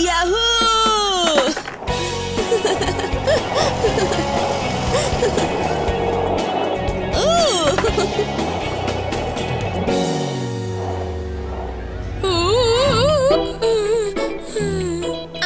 Yahoo!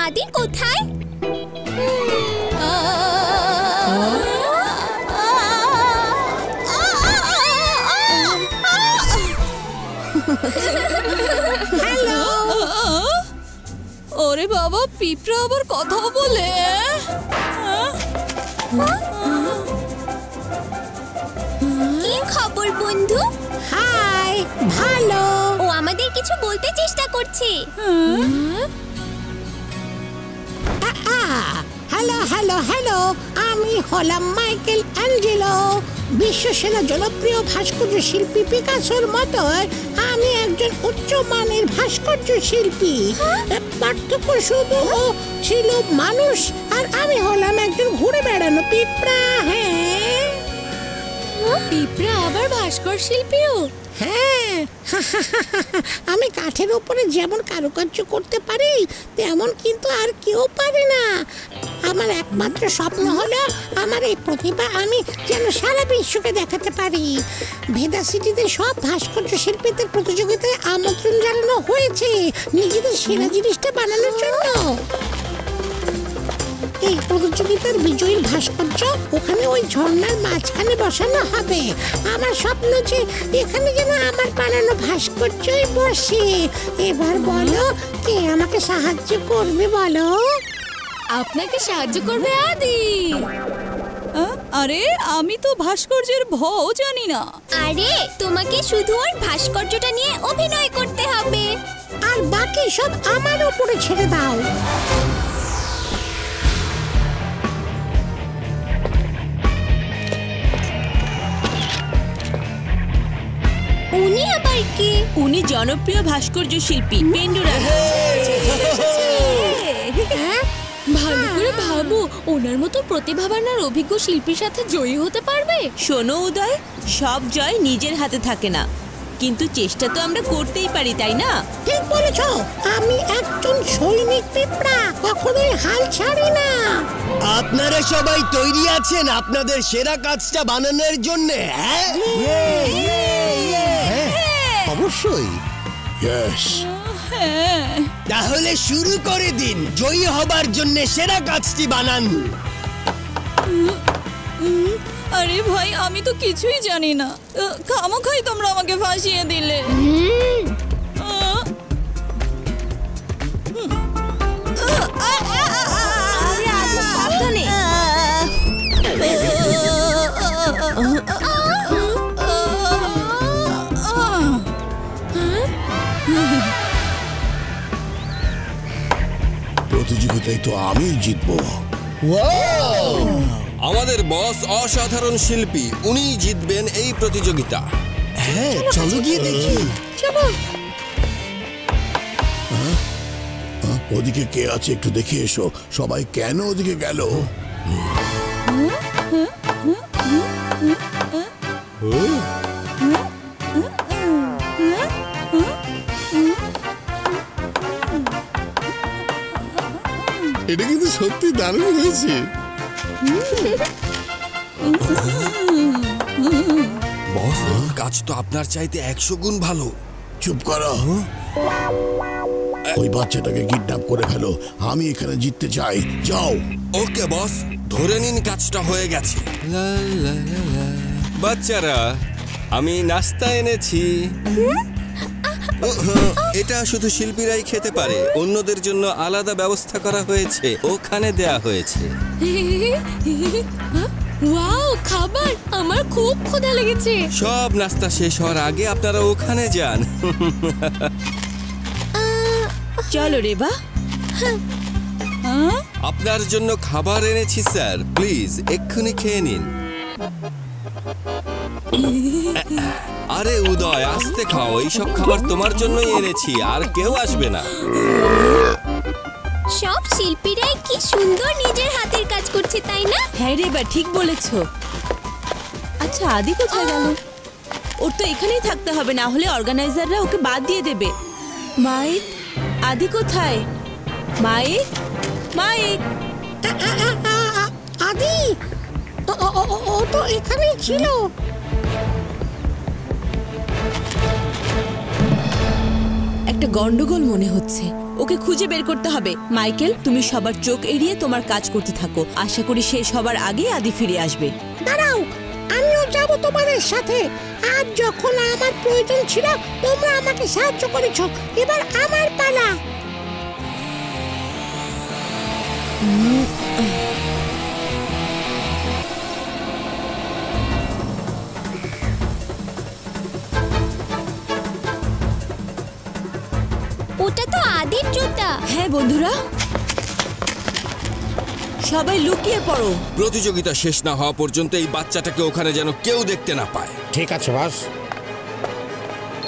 আদি কোথায়? Hello. ওরে বাবা, পিঁপড়া আবার কথা বলে। কি খবর বন্ধু? হাই, ভালো। ও আমাদের কিছু বলতে চেষ্টা করছে। হ্যালো হ্যালো হ্যালো, আমি হলাম মাইকেল অ্যাঞ্জেলো। বিশ্বসেরা জনপ্রিয় ভাস্কর্য শিল্পী পিকাসোর মতো আমি একজন উচ্চমানের ভাস্কর্য শিল্পী। পার্থক্য শুধু ও ছিল মানুষ আর আমি হলাম একজন ঘুরে বেড়ানো পিঁপড়া। হ্যাঁ, পিঁপড়া আবার ভাস্কর শিল্পীও? হ্যাঁ, আমি কাঠের উপরে যেমন কারুকার্য করতে পারি তেমন কিন্তু আর কেউ পারে না। আমার একমাত্র স্বপ্ন হলো আমার এই প্রতিভা আমি যেন সারা বিশ্বকে দেখাতে পারি। ভেদা সিটিতে সব ভাস্কর্য শিল্পীদের প্রতিযোগিতায় আমন্ত্রণ জানানো হয়েছে নিজেদের সেরা জিনিসটা বানানোর জন্য। এই প্রতিযোগিতার বিজয়ীর ভাস্কর্য ওখানে ওই ঝর্ণার মাঝখানে বসানো হবে। আমার স্বপ্ন যে এখানে যেন আমার বানানো ভাস্কর্যই বসে। এবার বলো, কে আমাকে সাহায্য করবে বলো? আপনাকে সাহায্য করবে আদি। আরে আমি তো ভাস্কর্যের ভও জানি না। আরে তোমাকে শুধু ওর ভাস্কর্যটা নিয়ে অভিনয় করতে হবে, আর বাকি সব আমার উপরে ছেড়ে দাও। উনি আবার কে? উনি জনপ্রিয় ভাস্কর্য শিল্পী পেন্ডুরা। ভালো করে ভাবো, ওনার মতো প্রতিভাবান আর অভিজ্ঞ শিল্পীর সাথে জয়ী হতে পারবে? শোনো উদয়, সব জয় নিজের হাতে থাকে না, কিন্তু চেষ্টা তো আমরা করতেই পারি, তাই না? ঠিক বলেছো, আমি একজন সৈনিক পিঁপড়া, কখনোই হাল ছাড়ি না। আপনারা সবাই তৈরি আছেন আপনাদের সেরা কাজটা বানানোর জন্য? হ্যাঁ, অবশ্যই। তাহলে শুরু করে দিন, জয়ী হবার জন্য সেরা কাজটি বানান। আরে ভাই, আমি তো কিছুই জানি না, খামোখাই তোমরা আমাকে ফাঁসিয়ে দিলে। প্রতিযোগিতায় তো আমি জিতবো। আমাদের বস অসাধারণ শিল্পী, উনি জিতবেন এই প্রতিযোগিতা। হ্যাঁ, চলো গিয়ে দেখি। ওদিকে কে আছে একটু দেখে এসো। সবাই কেন ওদিকে গেল? এটা কিন্তু সত্যি দারুণ হয়েছে। বস, কাজ তো আপনার চাইতে 100 গুণ ভালো। চুপ করো। ওই বাচ্চাটাকে কিডন্যাপ করে ফেলো। আমি এখানে জিততে চাই। যাও। ওকে বস, ধরে নিন কাজটা হয়ে গেছে। বাচ্চারা, আমি নাস্তা এনেছি। এটা শুধু শিল্পীরাই খেতে পারে, অন্যদের জন্য আলাদা ব্যবস্থা করা হয়েছে, ওখানে দেয়া হয়েছে। ওয়াও, খাবার! আমার খুব ক্ষুধা লেগেছে। সব নাস্তা শেষ হওয়ার আগে আপনারা ওখানে যান। চলো রেবা। আপনার জন্য খাবার এনেছি স্যার, প্লিজ এক্ষুনি খেয়ে নিন। আরে উদয়, আস্তে খাও, এইসব খাবার তোমার জন্যই এনেছি, আর কেউ আসবে না। সব শিল্পীরাই কি সুন্দর নিজের হাতের কাজ করছে, তাই না? হ্যাঁ রেবা, ঠিক বলেছো। আচ্ছা, আদি কোথায় গেল? ওর তো এখানেই থাকতে হবে, না হলে অর্গানাইজাররা ওকে বাদ দিয়ে দেবে। মাইক, আদি কোথায়? মাইক, মাইক, আদি, ও তো এখানেই ছিল। একটা গন্ডগোল মনে হচ্ছে, ওকে খুঁজে বের করতে হবে। মাইকেল, তুমি সবার চোখ এড়িয়ে তোমার কাজ করতে থাকো। আশা করি শেষ হবার আগে আদি ফিরে আসবে। দাঁড়াও, আমিও যাব তোমাদের সাথে। আজ যখন আমার প্রয়োজন ছিল তোমরা আমাকে সাহায্য করেছো, এবার আমার পালা। ওটা তো আদির জুতা। হ্যাঁ বন্ধুরা, সবাই লুকিয়ে পড়ো। প্রতিযোগিতা শেষ না হওয়া পর্যন্ত এই বাচ্চাটাকে ওখানে যেন কেউ দেখতে না পায়। ঠিক আছে বস।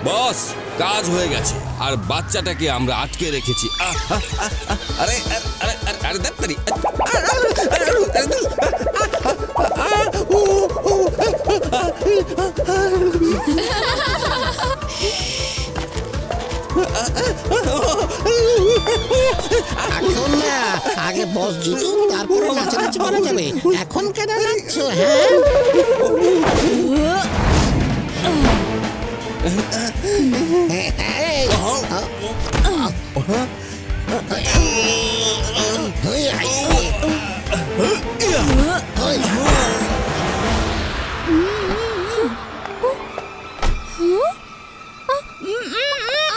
বস, কাজ হয়ে গেছে, আর বাচ্চাটাকে আমরা আটকে রেখেছি। আরে আরে আরে আরে দাঁড়াতাড়ি। এখন না, আগে বস জিতুক, তারপরে নাচানাচি করা যাবে। এখন কেন নাচছো? হ্যাঁ,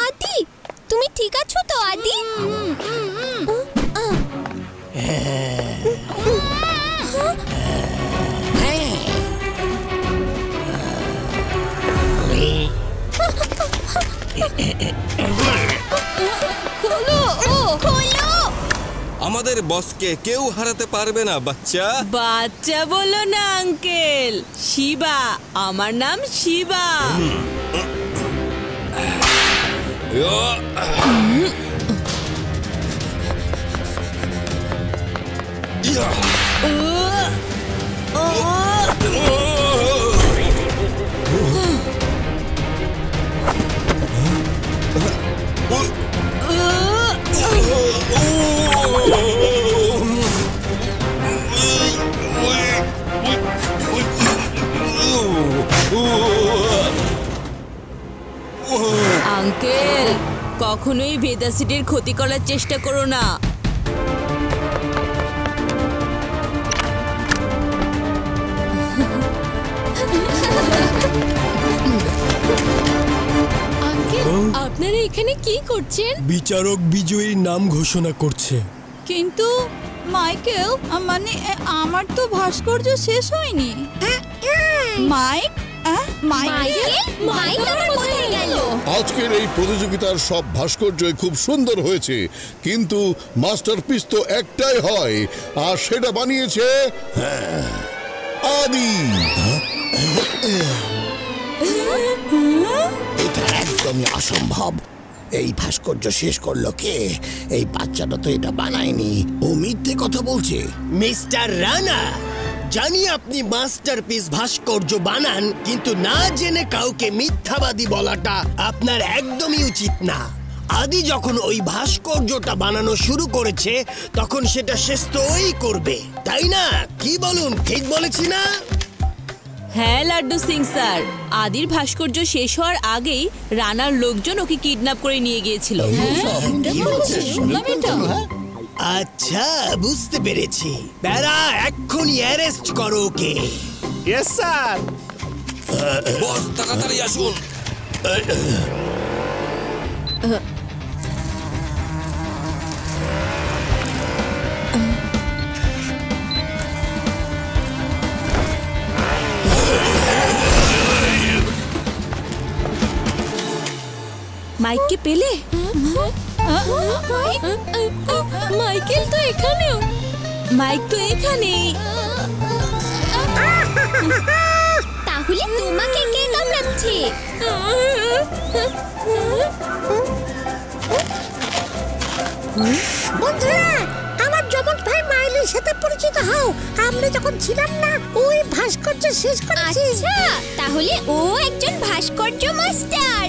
আদি, তুমি ঠিক আছো তো আদি? খোলো, খোলো। আমাদের বসকে কেউ হারাতে পারবে না বাচ্চা। বাচ্চা বলো না আঙ্কেল, শিবা, আমার নাম শিবা। আঙ্কেল, কখনোই ভেদাসিটির ক্ষতি করার চেষ্টা করো না। আঙ্কেল, আপনারা এখানে কি করছেন? বিচারক বিজয়ীর নাম ঘোষণা করছে। কিন্তু মাইকেল, মানে আমার তো ভাস্কর্য শেষ হয়নি। মাইক, মাইকেল, মাইক আবার কোথায় গেল? আজকের এই প্রতিযোগিতার সব ভাস্কর্যই খুব সুন্দর হয়েছে, কিন্তু মাস্টারপিস তো একটাই হয়, আর সেটা বানিয়েছে আদি। এটা একদমই অসম্ভব। এই ভাস্কর্য শেষ করলো কে? এই বাচ্চাটা তো এটা বানায়নি, ও মিথ্যে কথা বলছে। মিস্টার রানা, জানি আপনি মাস্টারপিস ভাস্কর্য বানান, কিন্তু না জেনে কাউকে মিথ্যাবাদী বলাটা আপনার একদমই উচিত না। আদি যখন ওই ভাস্কর্যটা বানানো শুরু করেছে তখন সেটা শেষ তো ওই করবে, তাই না? কি বলুন, ঠিক বলেছি না? হ্যাঁ লাড্ডু সিং স্যার, আদির ভাস্কর্য শেষ হওয়ার আগেই রানার লোকজন ওকে কিডন্যাপ করে নিয়ে গিয়েছিল। আচ্ছা, বুঝতে পেরেছি। প্যারা, এক্ষুনি অ্যারেস্ট করো ওকে। Yes sir. বস, তাড়াতাড়ি আসুন। মাইককে পেলে? মাইকেল তো এখানেও। মাইক তো এখানেই। তাহলে তোমাকে কে কামড়াচ্ছে? বন্ধুরা, আমার যমজ ভাই মাইলির সাথে পরিচিত হও। আমরা যখন ছিলাম না ওই ভাস্কর্য শেষ করেছি। আচ্ছা, তাহলে ও একজন ভাস্কর্য মাস্টার।